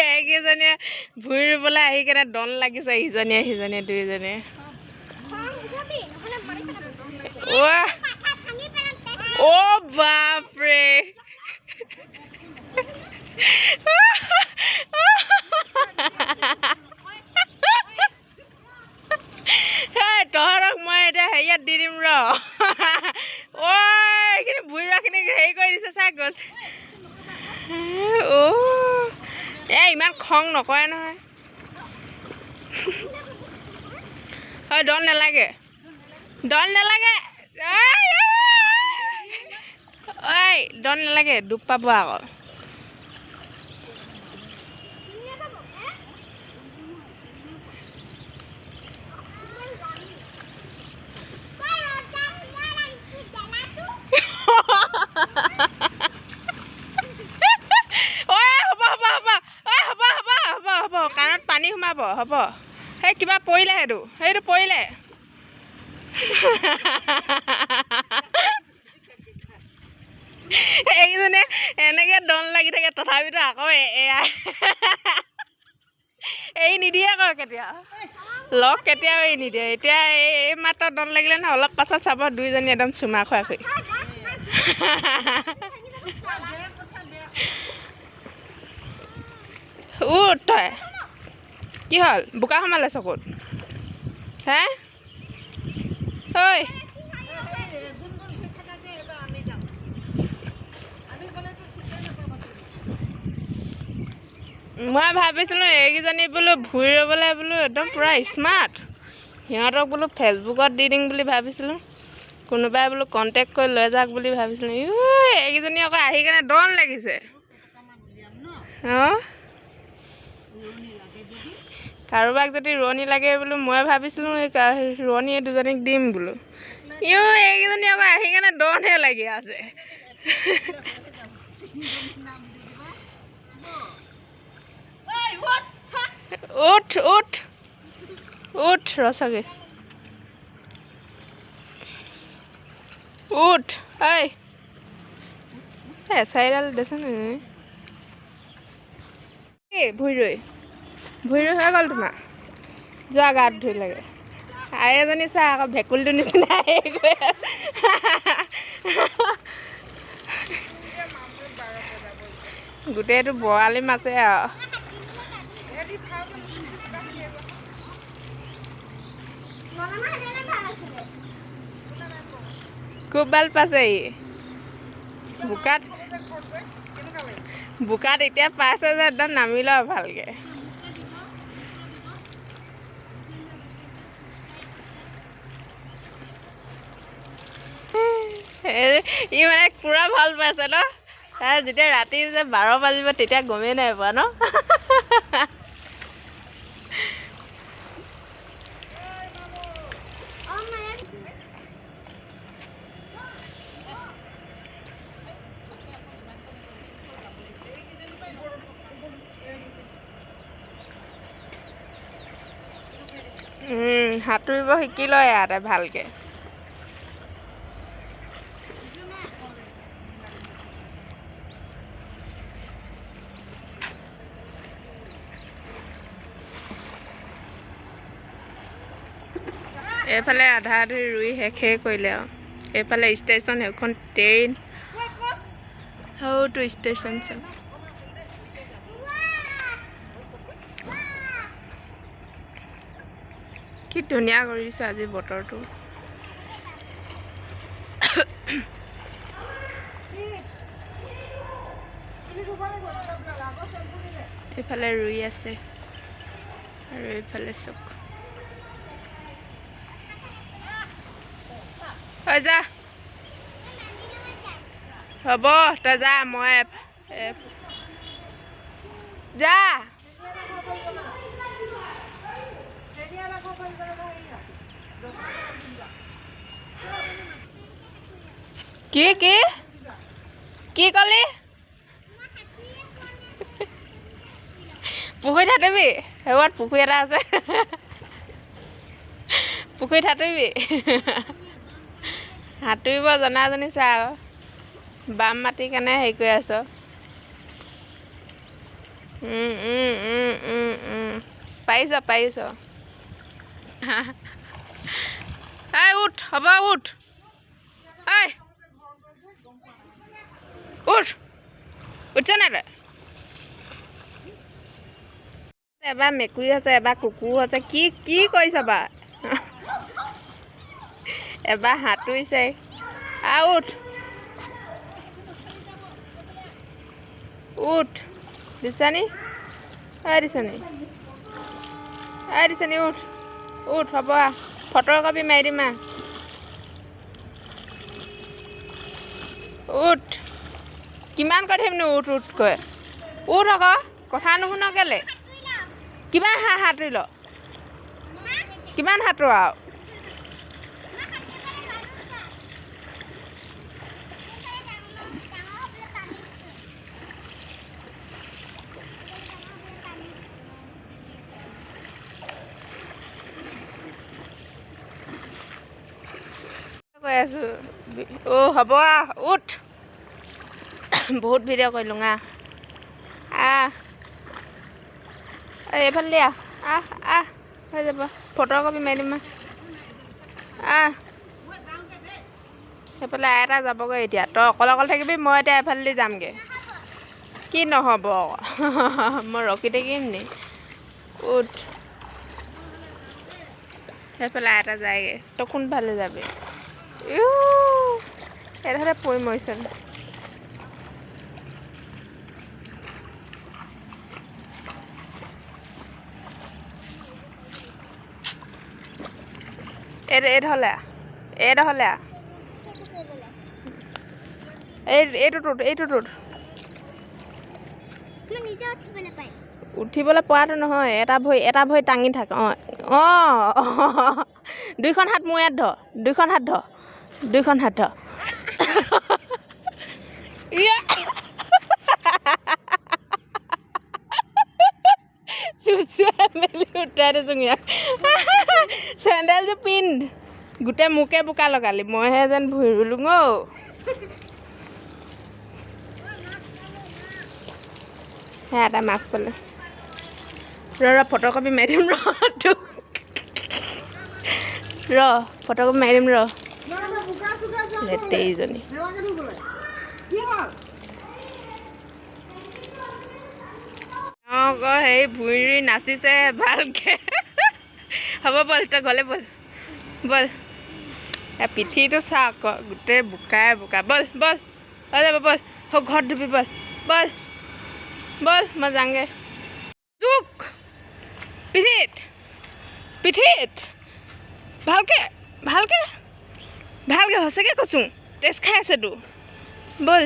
এইকেইজনীয়ে ভুই ৰুবলৈ আহি কেনে দন লাগিছে ইজনীয়ে সিজনীয়ে দুইজনীয়ে অ' বাপৰে তহঁতক মই এতিয়া হেৰিয়াত দি দিম ৰ এইখিনি ভুই ৰোৱাখিনি হেৰি কৰি দিছে চাই গছ ইমান খং নকৰে নহয় হয় দল নালাগে দল নালাগে দল নালাগে দুখ পাব আকৌ কাণত পানী সোমাব হ'ব সেই কিবা পৰিলে সেইটো পৰিলে এইকেইজনে এনেকে দন লাগি থাকে তথাপিতো আকৌ এয়া এই নিদিয়ে আকৌ কেতিয়া লগ কেতিয়াও এই নিদিয়ে এতিয়া এই মাত্ৰ দন লাগিলে নহয় অলপ পাছত চাব দুইজনী একদম চুমা খোৱাকৈ তই কি হ'ল বোকা সোমালে চকুত হে ঐ মই ভাবিছিলোঁ এইকেইজনী বোলো ভুই ৰুবলৈ বোলো একদম পূৰা স্মাৰ্ট সিহঁতক বোলো ফেচবুকত দি দিম বুলি ভাবিছিলোঁ কোনোবাই বোলো কণ্টেক্ট কৰি লৈ যাওক বুলি ভাবিছিলোঁ এইকেইজনী আকৌ আহি কেনে দন লাগিছে অঁ কাৰোবাক যদি ৰোৱনী লাগে বোলো মই ভাবিছিলোঁ ৰোৱনী দুজনীক দিম বোলো এইকেইজনী আকৌ আহি কেনে দনহে লাগি আছে উঠ উঠ উঠ ৰচকে উঠ চাৰিডাল দেচোন ভুই ৰুই হৈ গ'ল তোমাৰ যোৱা গাত ধুই লাগে আৰু এজনী চা আকৌ ভেকুলটো নিচিনা গোটেইটো বৰালি মাছে আৰু খুব ভাল পাইছে বোকাত এতিয়া পাইছে যে একদম নামি ল ভালকে মানে পুৰা ভাল পাইছে ন তাৰ যেতিয়া ৰাতি যে 12 বাজিব তেতিয়া গমেই নাই পোৱা ন সাঁতুৰিব শিকি লয় ইয়াতে ভালকে এইফালে আধা আধি ৰুই শেষে কৰিলে আৰু এইফালে ষ্টেচন সেইখন ট্ৰেইন সৌটো ষ্টেচন চব কি ধুনীয়া কৰিছে আজি বতৰটো এইফালে ৰুই আছে আৰু এইফালে চব যা হ'ব তই যা মই যা কি কি কি কলি পুখুৰীত সাঁতুৰিবি সেইবাত পুখুৰী এটা আছে পুখুৰীত সাঁতুৰিবি সাঁতুৰিব জনাজনী চা আকৌ বাম মাটিৰ কাৰণে হেৰি কৰি আছ পাৰিছ এই উঠ হ'ব উঠ এই উঠছ নাই তই এবাৰ মেকুৰী হৈছে এবাৰ কুকুৰ হৈছে কি কৰিছ বা এবাৰ সাঁতুৰিছে উঠ দিছানি দিছানি উঠ হ'ব ফটো কপি মাৰি দিম উঠ কিমান কৈ থাকিমনো উঠ কৈ উঠ আকৌ কথা নুশুন কেলে কিমান সাঁতুৰিল কিমান সাঁতোৰ আৰু কৈ আছো হ'ব উঠ বহুত ভিডিঅ' কৰিলোঁ এইফালে হৈ যাব ফটো কপি মাৰি দিম সেইফালে এটা যাবগৈ এতিয়া তই অকলে থাকিবি মই এতিয়া এফালেদি যামগৈ কি নহ'ব মই ৰখি থাকিম নি উঠ সেইফালে এটা যায়গৈ তই কোনফালে যাবি এডোখৰতে পৰি মৰিছে এইডোখৰলৈ এইটোত উঠিবলৈ পৰাটো নহয় এটা ভৰি টাঙি থাক দুইখন হাত মোৰ ইয়াত ধৰ দুইখন হাত ধৰ চুচুৱাই মেলি উঠাই দিছোঁ ইয়াত চেণ্ডেলযোৰ পিন্ধ গোটেই মোকে বোকা লগালি মইহে যেন ভুই ৰুলোঁ সেয়া এটা মাছ পালে ফটো কপি মাৰি দিম ফটো কপি মাৰি দিম লেটেইজনী আকৌ সেই ভুই ৰুই নাচিছে ভালকৈ হ'ব ব'ল তই গ'লে ব'ল পিঠিটো চা আকৌ গোটেই বোকাই ব'ল হৈ যাব ব'ল ঘৰত ধুবি ব'ল মই যাওঁগৈ জোক পিঠিত ভালকৈ সঁচাকৈ কৈছোঁ তেজ খাই আছেতো ব'ল